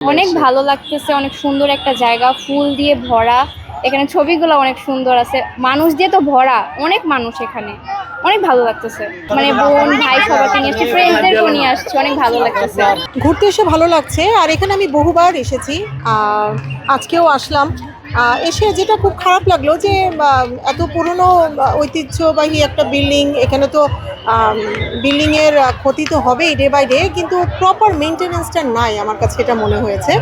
অনেক ভালো লাগতেছে, অনেক সুন্দর একটা জায়গা, ফুল দিয়ে ভরা। এখানে ছবিগুলো অনেক সুন্দর আছে, মানুষ দিয়ে তো ভরা, অনেক মানুষ এখানে। অনেক ভালো লাগতেছে, মানে বোন ভাই সবাইকে নিয়ে আসছি, ফ্রেন্ডসদেরকেও নিয়ে আসছি, অনেক ভালো লাগতেছে। ঘুরতে এসে ভালো লাগছে। আর এখানে আমি বহুবার এসেছি, আজকেও আসলাম। এসে যেটা খুব খারাপ লাগলো যে এত পুরনো ঐতিহ্যবাহী একটা বিল্ডিং, এখানে তো বিল্ডিংয়ের ক্ষতি তো হবেই ডে বাই ডে, কিন্তু প্রপার মেনটেনেন্সটা নাই, আমার কাছে এটা মনে হয়েছে।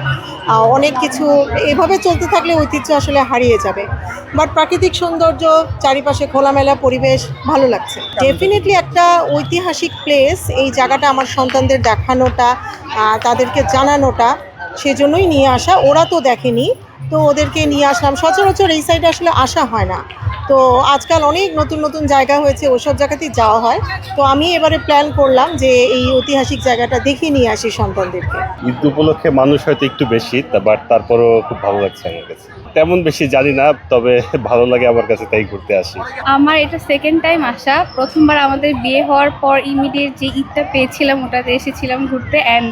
অনেক কিছু এভাবে চলতে থাকলে ঐতিহ্য আসলে হারিয়ে যাবে। বাট প্রাকৃতিক সৌন্দর্য, চারিপাশে খোলামেলা পরিবেশ, ভালো লাগছে। ডেফিনেটলি একটা ঐতিহাসিক প্লেস, এই জায়গাটা আমার সন্তানদের দেখানোটা, তাদেরকে জানানোটা, সেজন্যই নিয়ে আসা। ওরা তো দেখেনি, তো ওদেরকে নিয়ে আসলাম। সচরাচর এই সাইডে আসলে আসা হয় না, তো আজকাল অনেক নতুন নতুন জায়গা হয়েছে, ওসব জায়গাতেই যাওয়া হয়। তো আমি এবারে প্ল্যান করলাম যে এই ঐতিহাসিক জায়গাটা দেখে নিয়ে আসি সন্তানদেরকে। ঈদ উপলক্ষে মানুষ হয়তো একটু বেশি, বাট তারপরও খুব ভালো লাগছে আমার কাছে। তেমন বেশি জানি না, তবে ভালো লাগে আমার কাছে, তাই ঘুরতে আসি। আমার এটা সেকেন্ড টাইম আসা। প্রথমবার আমাদের বিয়ে হওয়ার পর ইমিডিয়েট যে ঈদটা পেয়েছিলাম ওটাতে এসেছিলাম ঘুরতে, অ্যান্ড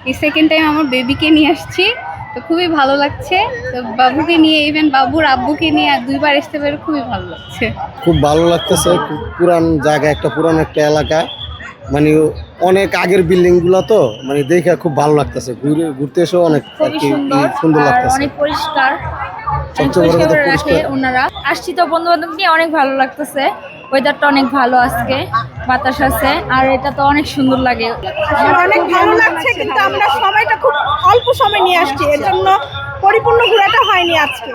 এই সেকেন্ড টাইম আমার বেবিকে নিয়ে আসছি, তো খুবই ভালো লাগছে। তো বাবুকে নিয়ে, ইভেন বাবুর আব্বুকে নিয়ে দুইবার আসতে পেরে খুবই ভালো লাগছে। খুব ভালো লাগতেছে। পুরান জায়গা, পুরান একটা এলাকা, মানে অনেক আগের বিল্ডিং গুলো, তো মানে দেখে খুব ভালো লাগতেছে। ঘুরতে এসেও অনেক সুন্দর লাগতেছে, অনেক পরিষ্কার, সবচেয়ে বড় কথা পরিষ্কার। ওনারা আসছি তো বন্ধু বান্ধব নিয়ে, অনেক ভালো লাগতেছে। ওয়েদারটা অনেক ভালো আজকে, বাতাস আছে, আর এটা তো অনেক সুন্দর লাগে। অনেক ভালো লাগছে, কিন্তু আমরা সময়টা খুব অল্প সময় নিয়ে আসছি, এর জন্য পরিপূর্ণ ঘোরাটা হয়নি আজকে।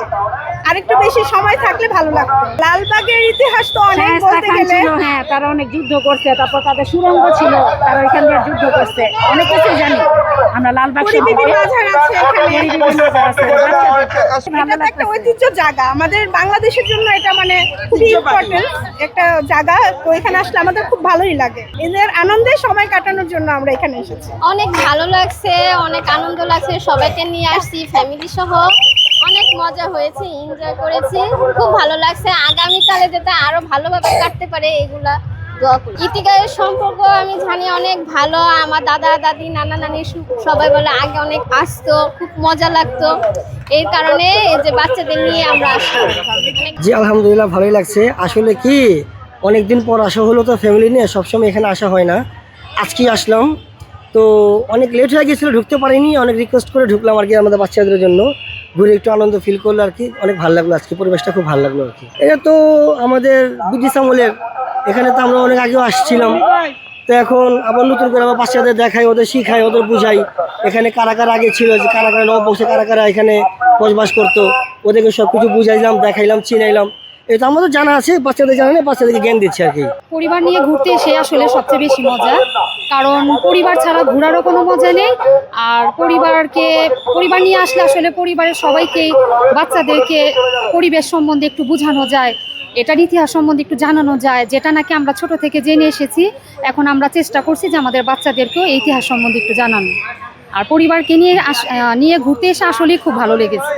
আরেকটু বেশি সময় থাকলে ভালো লাগতো। লালবাগের ইতিহাস তো অনেক বলতে গেলে। হ্যাঁ, তারা অনেক যুদ্ধ করছে, তারপর তাদের সুড়ঙ্গ ছিল, তারা এখান দিয়ে যুদ্ধ করছে, অনেক কিছু জানি আমরা। লালবাগ মাঝার আছে এখানে, এটা তো একটা ঐতিহ্য জায়গা আমাদের বাংলাদেশের জন্য, এটা মানে খুবই ইম্পর্টেন্ট একটা জায়গা। তো এখানে আসলে আমাদের খুব ভালোই লাগে, এদের আনন্দে সময় কাটানোর জন্য আমরা এখানে এসেছি। অনেক ভালো লাগছে, অনেক আনন্দ লাগছে, সবাইকে নিয়ে আসছি ফ্যামিলি সহ, অনেক মজা হয়েছে, এনজয় করেছি, খুব ভালো লাগছে। আগামীকালে যাতে আরো ভালোভাবে কাটতে পারে এগুলা দোয়া করি। ইতিকারের সম্পর্ক আমি জানি অনেক ভালো, আমার দাদা দাদি নানা নানি সবাই বলে আগে অনেক আসতো, খুব মজা লাগতো, এর কারণে এই যে বাচ্চাদের নিয়ে আমরা আসি। জি আলহামদুলিল্লাহ, ভালোই লাগছে। আসলে কি অনেকদিন পর আসা হলো, তো ফ্যামিলি নিয়ে সবসময় এখানে আসা হয় না, আজকেই আসলাম। তো অনেক লেট হয়ে গেছিলো, ঢুকতে পারিনি, অনেক রিকোয়েস্ট করে ঢুকলাম আর কি, আমাদের বাচ্চাদের জন্য ঘুরে একটু আনন্দ ফিল করলো আর কি। অনেক ভালো লাগলো আজকে, পরিবেশটা খুব ভালো লাগলো আর কি। এটা তো আমাদের ব্রিটিশ আমলের, এখানে তো আমরা অনেক আগেও আসছিলাম, তো এখন আবার নতুন করে আবার বাচ্চাদের দেখাই, ওদের শিখাই, ওদের বুঝাই এখানে কারা কারা আগে ছিল, যে কারা কারা নববর্ষে কারা কারা এখানে বসবাস করতো, ওদেরকে সব কিছু বুঝাইলাম, দেখাইলাম, চিনাইলাম। এটা আমাদের জানা আছে, বাচ্চাদের জানা নেই, বাচ্চাদেরকে জ্ঞান দিচ্ছে আর কি। পরিবার নিয়ে ঘুরতে এসে আসলে সবচেয়ে বেশি মজা, কারণ পরিবার ছাড়া ঘোরারও কোনো মজা নেই। আর পরিবার নিয়ে আসলে আসলে পরিবারের সবাইকেই, বাচ্চাদেরকে পরিবেশ সম্বন্ধে একটু বোঝানো যায়, এটার ইতিহাস সম্বন্ধে একটু জানানো যায়, যেটা নাকি আমরা ছোট থেকে জেনে এসেছি। এখন আমরা চেষ্টা করছি যে আমাদের বাচ্চাদেরকেও এই ইতিহাস সম্বন্ধে একটু জানানো। আর পরিবারকে নিয়ে ঘুরতে এসে আসলেই খুব ভালো লেগেছে।